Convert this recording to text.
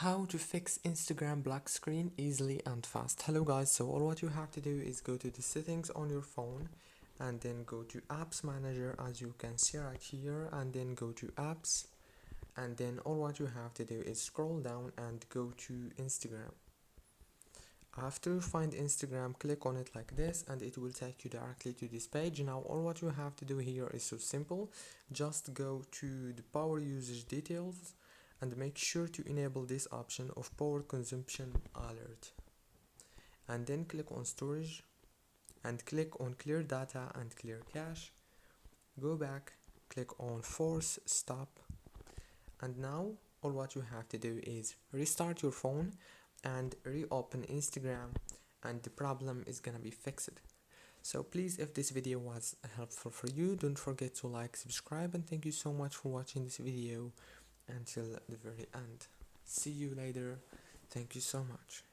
How to fix Instagram black screen easily and fast. Hello guys, so all what you have to do is go to the settings on your phone and then go to apps manager, as you can see right here, and then go to apps, and then all what you have to do is scroll down and go to Instagram. After you find Instagram, click on it like this and it will take you directly to this page. Now all what you have to do here is so simple. Just go to the power usage details and make sure to enable this option of power consumption alert, and then click on storage and click on clear data and clear cache. Go back, click on force stop, and now all what you have to do is restart your phone and reopen Instagram, and the problem is gonna be fixed. So please, if this video was helpful for you, don't forget to like, subscribe, and thank you so much for watching this video until the very end. See you later. Thank you so much.